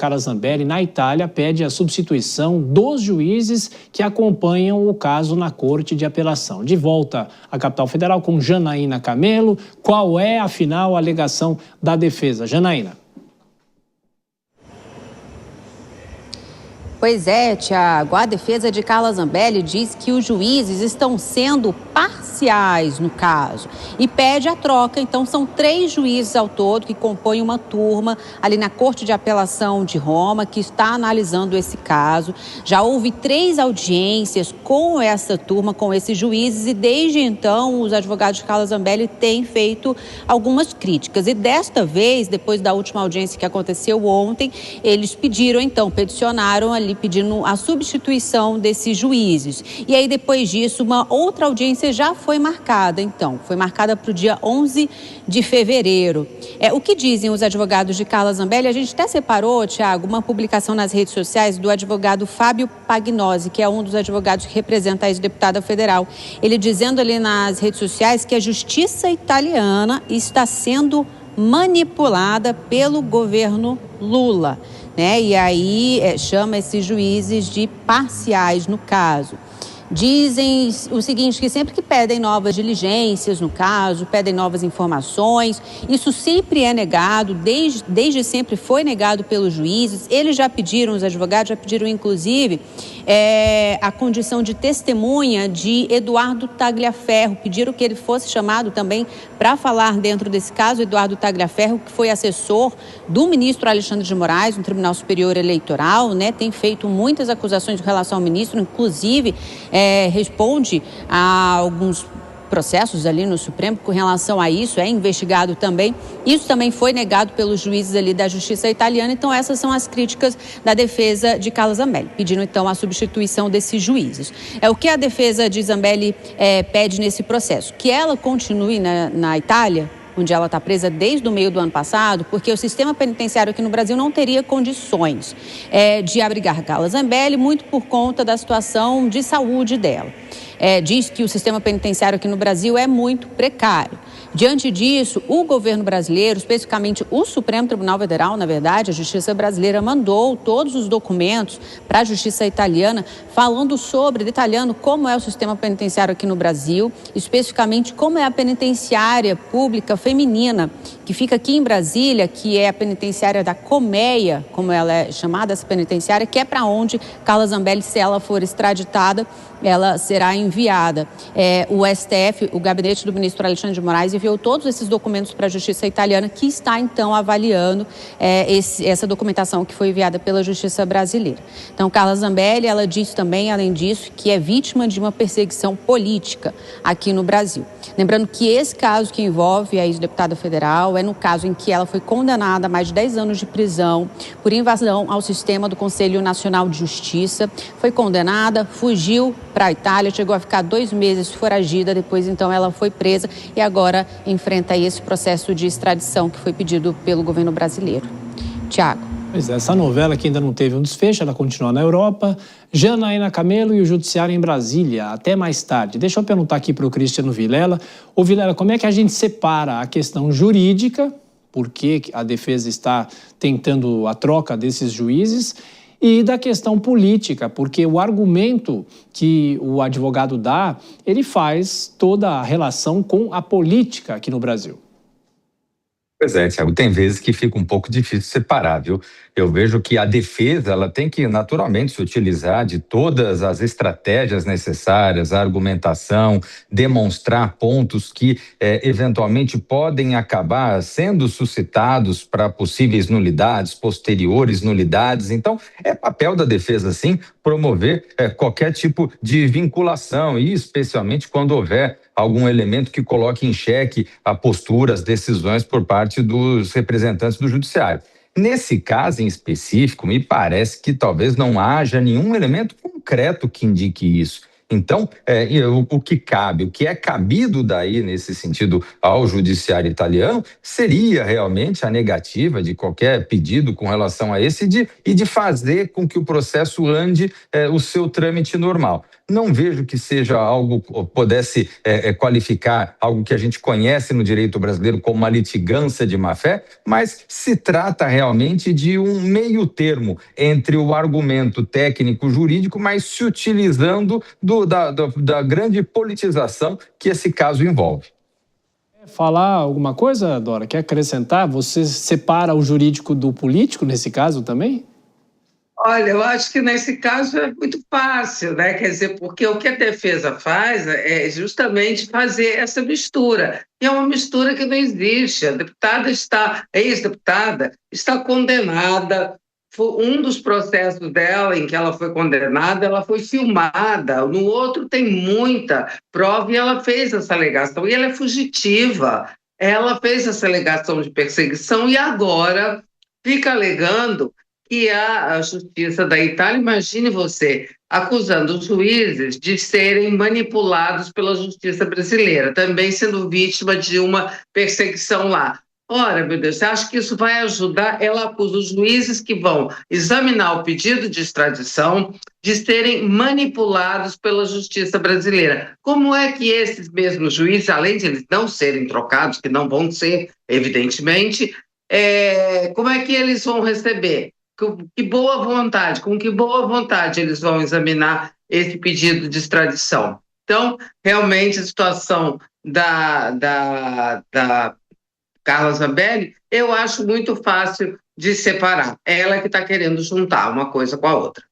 Carla Zambelli, na Itália, pede a substituição dos juízes que acompanham o caso na Corte de Apelação. De volta à capital federal com Janaína Camelo. Qual é, afinal, a alegação da defesa? Janaína. Pois é, Tiago, a defesa de Carla Zambelli diz que os juízes estão sendo parciais no caso e pede a troca. Então, são 3 juízes ao todo que compõem uma turma ali na Corte de Apelação de Roma que está analisando esse caso. Já houve 3 audiências com essa turma, com esses juízes, e desde então os advogados de Carla Zambelli têm feito algumas críticas. E desta vez, depois da última audiência que aconteceu ontem, eles peticionaram ali pedindo a substituição desses juízes. E aí, depois disso, uma outra audiência já foi marcada, foi marcada para o dia 11 de fevereiro. O que dizem os advogados de Carla Zambelli? A gente até separou, Tiago, uma publicação nas redes sociais do advogado Fábio Pagnosi, que é um dos advogados que representa a ex-deputada federal. Ele dizendo ali nas redes sociais que a justiça italiana está sendo manipulada pelo governo Lula. E aí chama esses juízes de parciais no caso. Dizem o seguinte, que sempre que pedem novas diligências no caso, pedem novas informações, isso sempre é negado, desde sempre foi negado pelos juízes. Eles já pediram, os advogados já pediram inclusive a condição de testemunha de Eduardo Tagliaferro, pediram que ele fosse chamado também para falar dentro desse caso. Eduardo Tagliaferro, que foi assessor do ministro Alexandre de Moraes no Tribunal Superior Eleitoral, tem feito muitas acusações em relação ao ministro, inclusive responde a alguns processos ali no Supremo com relação a isso, é investigado também. Isso também foi negado pelos juízes ali da Justiça italiana. Então, essas são as críticas da defesa de Carla Zambelli, pedindo então a substituição desses juízes. O que a defesa de Zambelli pede nesse processo? Que ela continue na Itália, onde ela está presa desde o meio do ano passado, porque o sistema penitenciário aqui no Brasil não teria condições de abrigar Carla Zambelli, muito por conta da situação de saúde dela. Diz que o sistema penitenciário aqui no Brasil é muito precário. Diante disso, o governo brasileiro, especificamente o Supremo Tribunal Federal, na verdade, a Justiça brasileira mandou todos os documentos para a Justiça italiana, detalhando como é o sistema penitenciário aqui no Brasil, especificamente como é a penitenciária pública feminina, que fica aqui em Brasília, que é a penitenciária da Colmeia, como ela é chamada, essa penitenciária, que é para onde Carla Zambelli, se ela for extraditada, ela será enviada. O STF, o gabinete do ministro Alexandre de Moraes, enviou todos esses documentos para a Justiça italiana, que está, então, avaliando essa documentação que foi enviada pela Justiça brasileira. Então, Carla Zambelli, ela disse também, além disso, que é vítima de uma perseguição política aqui no Brasil. Lembrando que esse caso que envolve a ex-deputada federal no caso em que ela foi condenada a mais de 10 anos de prisão por invasão ao sistema do Conselho Nacional de Justiça. Foi condenada, fugiu para a Itália, chegou a ficar 2 meses foragida, depois então ela foi presa e agora enfrenta esse processo de extradição que foi pedido pelo governo brasileiro. Tiago. Pois é, essa novela que ainda não teve um desfecho, ela continua na Europa. Janaína Camelo e o Judiciário em Brasília. Até mais tarde. Deixa eu perguntar aqui para o Cristiano Vilela. Ô Vilela, como é que a gente separa a questão jurídica, por que a defesa está tentando a troca desses juízes, e da questão política, porque o argumento que o advogado dá, ele faz toda a relação com a política aqui no Brasil. Pois é, Tiago, tem vezes que fica um pouco difícil separar, viu? Eu vejo que a defesa, ela tem que naturalmente se utilizar de todas as estratégias necessárias, a argumentação, demonstrar pontos que eventualmente podem acabar sendo suscitados para possíveis nulidades, posteriores nulidades. Então, é papel da defesa, sim, promover qualquer tipo de vinculação, e especialmente quando houver algum elemento que coloque em xeque a postura, as decisões por parte dos representantes do judiciário. Nesse caso em específico, me parece que talvez não haja nenhum elemento concreto que indique isso. Então, o que cabe, o que é cabido daí, nesse sentido, ao judiciário italiano, seria realmente a negativa de qualquer pedido com relação a esse e de fazer com que o processo ande o seu trâmite normal. não vejo que seja algo que pudesse qualificar algo que a gente conhece no direito brasileiro como uma litigância de má-fé, mas se trata realmente de um meio termo entre o argumento técnico-jurídico, mas se utilizando da grande politização que esse caso envolve. Quer falar alguma coisa, Dora? Quer acrescentar? Você separa o jurídico do político nesse caso também? Olha, eu acho que nesse caso é muito fácil, né? Quer dizer, porque o que a defesa faz é justamente fazer essa mistura. E é uma mistura que não existe. A deputada ex-deputada, está condenada. Um dos processos dela em que ela foi condenada, ela foi filmada. No outro tem muita prova e ela fez essa alegação. E ela é fugitiva. Ela fez essa alegação de perseguição e agora fica alegando que a justiça da Itália, imagine você, acusando os juízes de serem manipulados pela justiça brasileira, também sendo vítima de uma perseguição lá. Ora, meu Deus, você acha que isso vai ajudar? Ela acusa os juízes que vão examinar o pedido de extradição de serem manipulados pela justiça brasileira. Como é que esses mesmos juízes, além de eles não serem trocados, que não vão ser, evidentemente, como é que eles vão receber? Com que boa vontade eles vão examinar esse pedido de extradição. Então, realmente, a situação da Carla Zambelli, eu acho muito fácil de separar. Ela que está querendo juntar uma coisa com a outra.